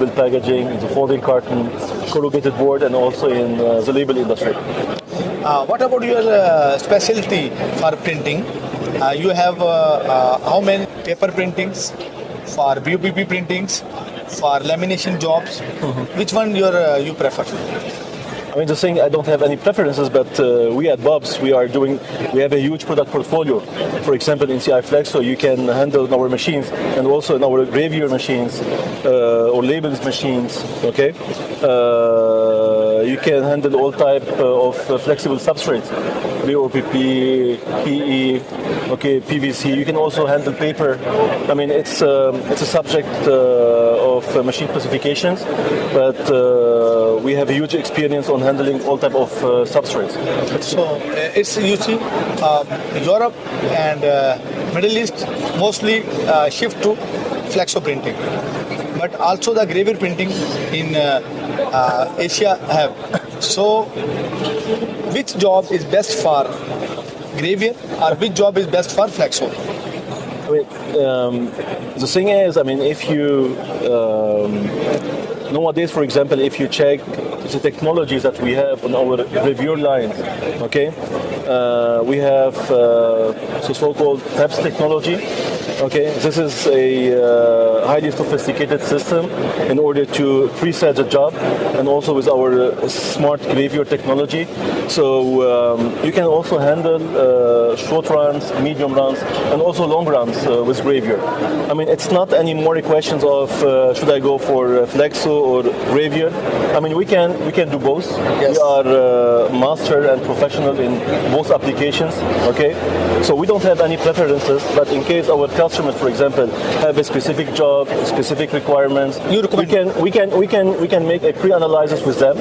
packaging, in the folding carton, corrugated board, and also in the label industry. What about your specialty for printing? You have how many paper printings, for BOBST printings, for lamination jobs? Which one you prefer? I mean, the thing, I don't have any preferences, but we at BOBST, we have a huge product portfolio. For example, in CI Flexo, you can handle our machines, and also in our Gravure machines or labels machines. Okay, you can handle all type of flexible substrates, BOPP, PE, okay, PVC. You can also handle paper. I mean, it's a subject of machine specifications, but we have a huge experience on handling all type of substrates. So it's you see, Europe and Middle East mostly shift to Flexo printing, but also the Gravure printing in Asia have. So which job is best for Gravure, or which job is best for Flexo? I mean, the thing is, I mean, if you nowadays, for example, if you check the technologies that we have on our Gravure lines, okay, we have the so-called TAPS technology. Okay, this is a highly sophisticated system in order to preset the job, and also with our smart Gravure technology. So you can also handle short runs, medium runs, and also long runs with Gravure. I mean, it's not anymore a question of should I go for Flexo or Gravure. I mean, we can do both. Yes. We are master and professional in both applications. Okay, so we don't have any preferences, but in case our customers, for example, have a specific job, specific requirements, we can make a pre-analysis with them,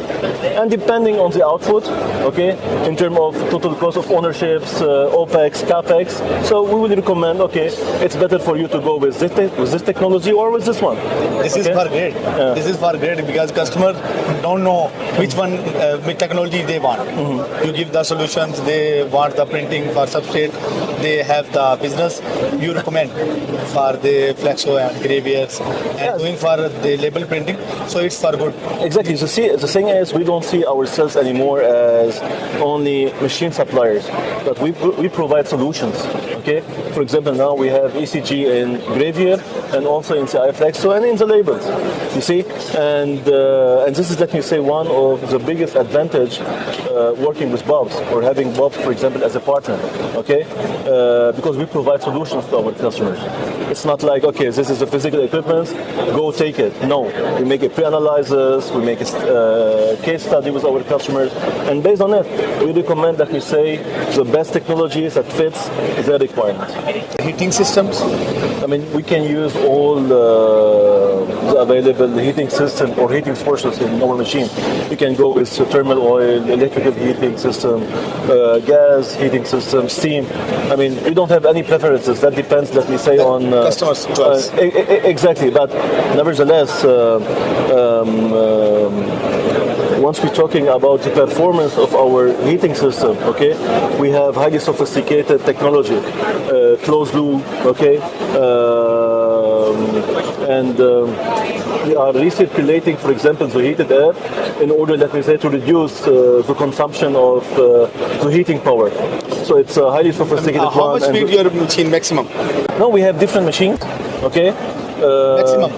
and depending on the output, okay, in terms of total cost of ownerships, OPEX, CAPEX, so we will recommend, okay, it's better for you to go with this technology or with this one. This is for great. This is for great because customers don't know which one, which technology they want. You give the solutions, they want the printing for substrate, they have the business, you recommend for the Flexo and Gravures and doing for the label printing, so it's for good. Exactly. So see, the thing is, we don't see ourselves anymore as only machine suppliers, but we provide solutions. Okay. For example, now we have ECG in Gravure and also in CI Flexo and in the labels. You see, and this is, let me say, one of the biggest advantage working with BOBST or having BOBST, for example, as a partner. Okay, because we provide solutions to our customers. It's not like, okay, this is the physical equipment, go take it. No, we make a pre-analysis, we make a case study with our customers, and based on it, we recommend that we say the best technologies that fits their requirements. Heating systems? I mean, we can use all the available heating system or heating sources in our machine. You can go with thermal oil, electrical heating system, gas heating system, steam. I mean, we don't have any preferences. That depends, let me say, on customers' choice. Exactly, but nevertheless, once we're talking about the performance of our heating system, okay, we have highly sophisticated technology, closed loop, okay, and we are recirculating, for example, the heated air in order, let me say, to reduce the consumption of the heating power. So it's a highly sophisticated one. How much speed your machine maximum? No, we have different machines, okay. Maximum.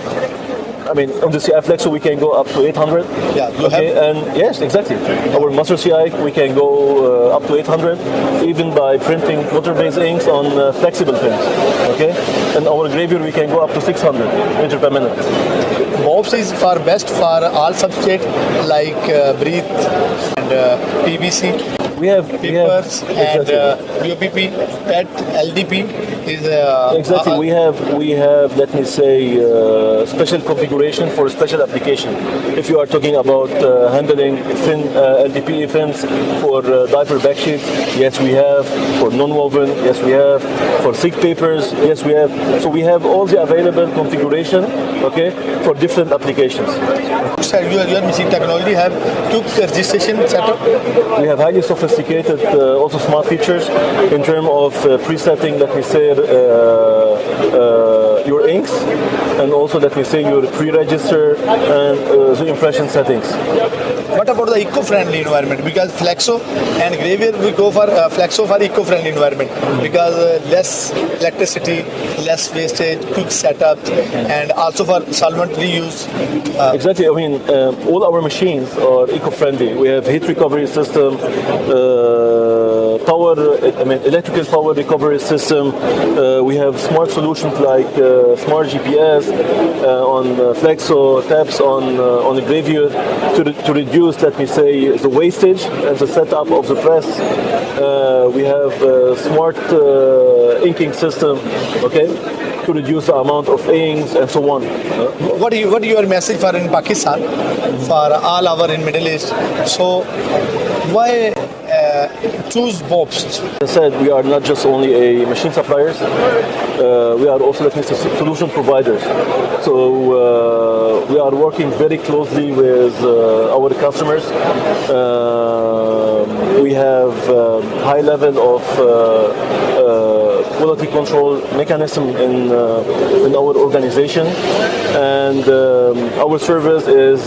I mean, on the CI Flexo we can go up to 800. Yeah, you okay, have? and yes, exactly. Our Master CI we can go up to 800, even by printing water-based inks on flexible pins. Okay, and our Gravure we can go up to 600 meter per minute. BOBST is for best for all substrate like breathe and PVC. We have papers and BOPP, PET, LDP is exactly. We have let me say special configuration for special application. If you are talking about handling thin LDPE fins for diaper backsheets, yes we have. For non-woven, yes we have. For thick papers, yes we have. So we have all the available configuration, okay, for different applications. Your machine technology have quick registration setup. We have highly sophisticated sophisticated, also smart features in terms of presetting, let me say, your inks, and also let me say your pre-register and the impression settings. What about the eco-friendly environment? Because Flexo and Gravure, we go for Flexo for eco-friendly environment because less electricity, less wastage, quick setup, and also for solvent reuse. Exactly. I mean, all our machines are eco-friendly. We have heat recovery system, electrical power recovery system. We have smart solutions like smart GPS on Flexo, taps on the Gravure to reduce, let me say, the wastage and the setup of the press. We have smart inking system, okay, to reduce the amount of inks and so on. What your message for in Pakistan, for all our in Middle East? So why choose BOBST? As I said, we are not just only a machine suppliers, we are also, let me say, solution providers. So we are working very closely with our customers. We have high level of quality control mechanism in our organization, and our service is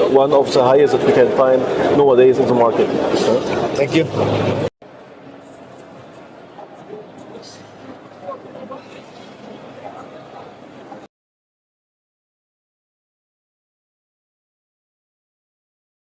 one of the highest that we can find nowadays in the market. Thank you.